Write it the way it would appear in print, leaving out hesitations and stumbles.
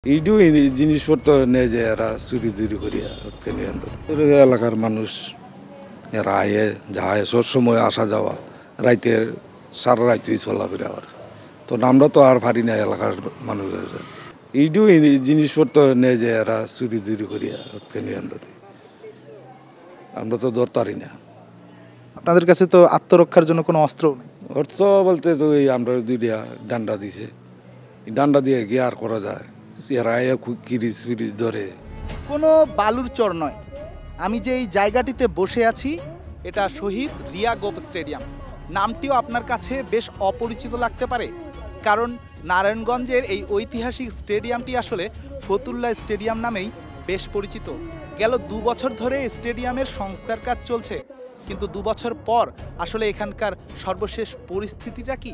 এইটু জিনিসপত্র নেয় যে এরা চুরি চুরি করিয়া এলাকার মানুষ এরা আয়ে যায় সব সময় আসা যাওয়া রাইতে সারা রাইতেই চলাফেরা আর তো আমরা তো আর পারি না এলাকার মানুষের এইটু জিনিসপত্র নেয় যে এরা চুরি চুরি করিয়া আমরা তো ধরতারি না। আপনাদের কাছে তো আত্মরক্ষার জন্য কোনো অস্ত্র নেই। অর্থ বলতে তো এই আমরা দুইটা ডান্ডা দিছে, ডান্ডা দিয়ে গিয়ে আর করা যায় এরা আয়া কিরিচ ফিরিচ ধরে। কোনো বালুর চর নয়, আমি যে এই জায়গাটিতে বসে আছি এটা শহীদ রিয়া গোপ স্টেডিয়াম। নামটিও আপনার কাছে বেশ অপরিচিত লাগতে পারে, কারণ নারায়ণগঞ্জের এই ঐতিহাসিক স্টেডিয়ামটি আসলে ফতুল্লা স্টেডিয়াম নামেই বেশ পরিচিত। গেল 2 বছর ধরে স্টেডিয়ামের সংস্কার কাজ চলছে, কিন্তু 2 বছর পর আসলে এখানকার সর্বশেষ পরিস্থিতিটা কি